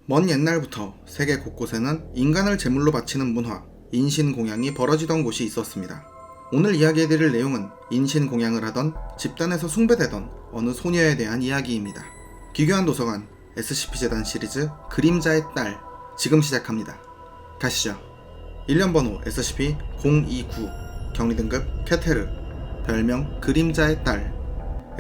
먼 옛날부터 세계 곳곳에는 인간을 제물로 바치는 문화, 인신공양이 벌어지던 곳이 있었습니다. 오늘 이야기해드릴 내용은 인신공양을 하던 집단에서 숭배되던 어느 소녀에 대한 이야기입니다. 기괴한 도서관 SCP-재단 시리즈 그림자의 딸, 지금 시작합니다. 가시죠. 1년 번호 SCP-029, 격리등급 케테르, 별명 그림자의 딸.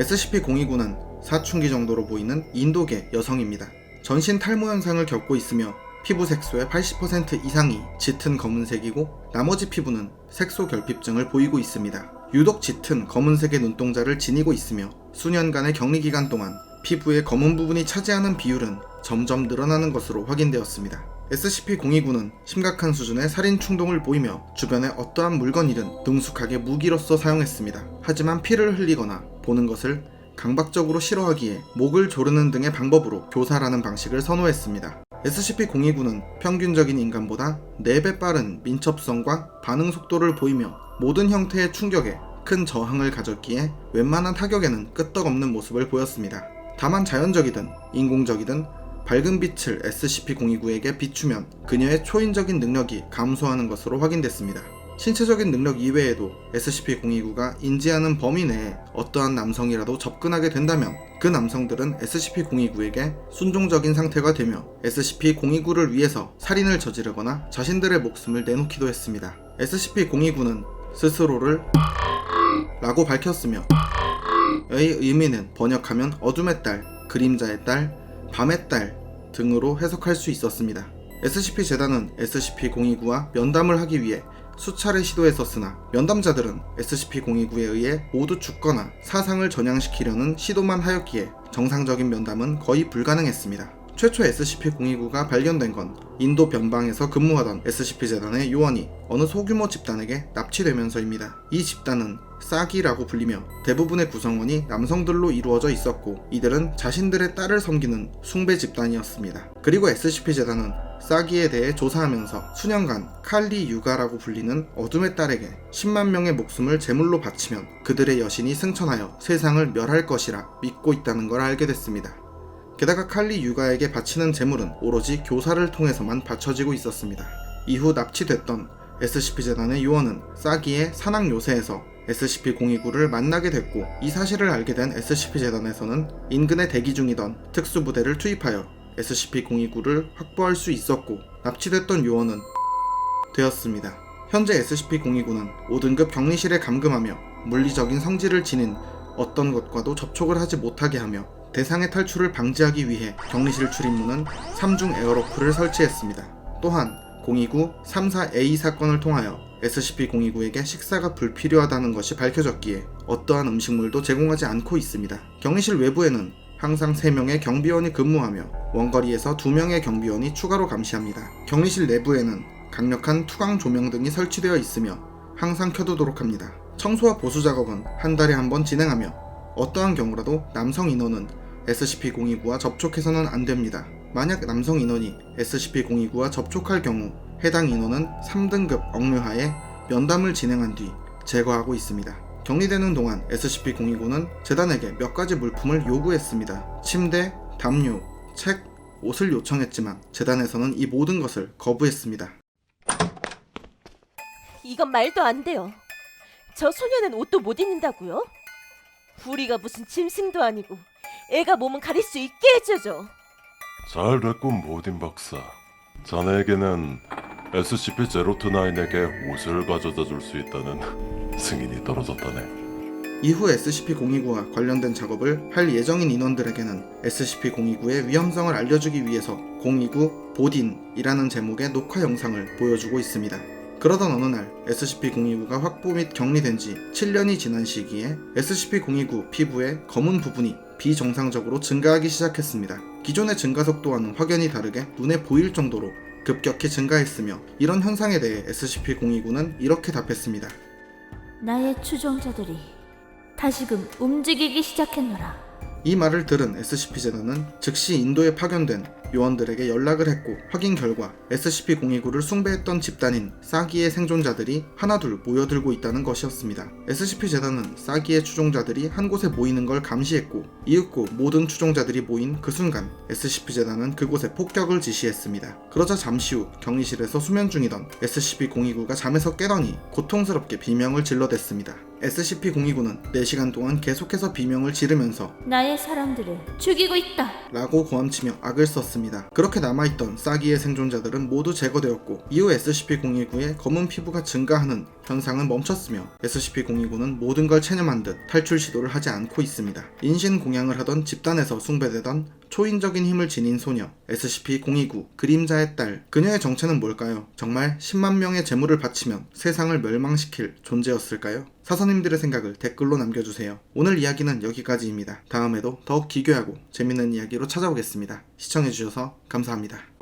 SCP-029는 사춘기 정도로 보이는 인도계 여성입니다. 전신 탈모 현상을 겪고 있으며 피부 색소의 80% 이상이 짙은 검은색이고 나머지 피부는 색소 결핍증을 보이고 있습니다. 유독 짙은 검은색의 눈동자를 지니고 있으며 수년간의 격리 기간 동안 피부의 검은 부분이 차지하는 비율은 점점 늘어나는 것으로 확인되었습니다. SCP-029는 심각한 수준의 살인 충동을 보이며 주변에 어떠한 물건이든 능숙하게 무기로서 사용했습니다. 하지만 피를 흘리거나 보는 것을 강박적으로 싫어하기에 목을 조르는 등의 방법으로 교살하는 방식을 선호했습니다. SCP-029는 평균적인 인간보다 4배 빠른 민첩성과 반응 속도를 보이며 모든 형태의 충격에 큰 저항을 가졌기에 웬만한 타격에는 끄떡없는 모습을 보였습니다. 다만 자연적이든 인공적이든 밝은 빛을 SCP-029에게 비추면 그녀의 초인적인 능력이 감소하는 것으로 확인됐습니다. 신체적인 능력 이외에도 SCP-029가 인지하는 범위 내에 어떠한 남성이라도 접근하게 된다면 그 남성들은 SCP-029에게 순종적인 상태가 되며 SCP-029를 위해서 살인을 저지르거나 자신들의 목숨을 내놓기도 했습니다. SCP-029는 스스로를 라고 밝혔으며 의 의미는 번역하면 어둠의 딸, 그림자의 딸, 밤의 딸 등으로 해석할 수 있었습니다. SCP-재단은 SCP-029와 면담을 하기 위해 수차례 시도했었으나 면담자들은 SCP-029에 의해 모두 죽거나 사상을 전향시키려는 시도만 하였기에 정상적인 면담은 거의 불가능했습니다. 최초 SCP-029가 발견된 건 인도 변방에서 근무하던 SCP-재단의 요원이 어느 소규모 집단에게 납치되면서입니다. 이 집단은 싸기라고 불리며 대부분의 구성원이 남성들로 이루어져 있었고 이들은 자신들의 딸을 섬기는 숭배 집단이었습니다. 그리고 SCP-재단은 싸기에 대해 조사하면서 수년간 칼리 유가라고 불리는 어둠의 딸에게 10만 명의 목숨을 제물로 바치면 그들의 여신이 승천하여 세상을 멸할 것이라 믿고 있다는 걸 알게 됐습니다. 게다가 칼리 유가에게 바치는 제물은 오로지 교사를 통해서만 바쳐지고 있었습니다. 이후 납치됐던 SCP-재단의 요원은 싸기의 산악 요새에서 SCP-029를 만나게 됐고 이 사실을 알게 된 SCP-재단에서는 인근에 대기 중이던 특수부대를 투입하여 SCP-029를 확보할 수 있었고 납치됐던 요원은 되었습니다. 현재 SCP-029는 5등급 격리실에 감금하며 물리적인 성질을 지닌 어떤 것과도 접촉을 하지 못하게 하며 대상의 탈출을 방지하기 위해 격리실 출입문은 3중 에어로크를 설치했습니다. 또한 029 34A 사건을 통하여 SCP-029에게 식사가 불필요하다는 것이 밝혀졌기에 어떠한 음식물도 제공하지 않고 있습니다. 격리실 외부에는 항상 3명의 경비원이 근무하며 원거리에서 2명의 경비원이 추가로 감시합니다. 격리실 내부에는 강력한 투광 조명 등이 설치되어 있으며 항상 켜두도록 합니다. 청소와 보수 작업은 한 달에 한 번 진행하며 어떠한 경우라도 남성 인원은 SCP-029와 접촉해서는 안 됩니다. 만약 남성 인원이 SCP-029와 접촉할 경우 해당 인원은 3등급 억류하에 면담을 진행한 뒤 제거하고 있습니다. 격리되는 동안 SCP-029는 재단에게 몇 가지 물품을 요구했습니다. 침대, 담요, 책, 옷을 요청했지만 재단에서는 이 모든 것을 거부했습니다. 이건 말도 안 돼요. 저 소녀는 옷도 못 입는다고요? 우리가 무슨 짐승도 아니고 애가 몸은 가릴 수 있게 해줘줘. 잘 됐군, 모딘 박사. 자네에게는 SCP-029에게 옷을 가져다 줄 수 있다는 승인이 떨어졌다네. 이후 SCP-029와 관련된 작업을 할 예정인 인원들에게는 SCP-029의 위험성을 알려주기 위해서 029 보딘이라는 제목의 녹화 영상을 보여주고 있습니다. 그러던 어느 날 SCP-029가 확보 및 격리된 지 7년이 지난 시기에 SCP-029 피부의 검은 부분이 비정상적으로 증가하기 시작했습니다. 기존의 증가 속도와는 확연히 다르게 눈에 보일 정도로 급격히 증가했으며 이런 현상에 대해 SCP-029는 이렇게 답했습니다. 나의 추종자들이 다시금 움직이기 시작했노라. 이 말을 들은 SCP-재단은 즉시 인도에 파견된 요원들에게 연락을 했고 확인 결과 SCP-029를 숭배했던 집단인 싸기의 생존자들이 하나둘 모여들고 있다는 것이었습니다. SCP-재단은 싸기의 추종자들이 한 곳에 모이는 걸 감시했고 이윽고 모든 추종자들이 모인 그 순간 SCP-재단은 그곳에 폭격을 지시했습니다. 그러자 잠시 후 격리실에서 수면 중이던 SCP-029가 잠에서 깨더니 고통스럽게 비명을 질러댔습니다. SCP-029는 4시간 동안 계속해서 비명을 지르면서 나의 사람들을 죽이고 있다. 라고 고함치며 악을 썼습니다. 그렇게 남아있던 싸기의 생존자들은 모두 제거되었고 이후 SCP-029의 검은 피부가 증가하는 현상은 멈췄으며 SCP-029는 모든 걸 체념한 듯 탈출 시도를 하지 않고 있습니다. 인신공양을 하던 집단에서 숭배되던 초인적인 힘을 지닌 소녀 SCP-029 그림자의 딸, 그녀의 정체는 뭘까요? 정말 10만 명의 재물을 바치면 세상을 멸망시킬 존재였을까요? 사서님들의 생각을 댓글로 남겨주세요. 오늘 이야기는 여기까지입니다. 다음에도 더욱 기괴하고 재밌는 이야기로 찾아오겠습니다. 시청해주셔서 감사합니다.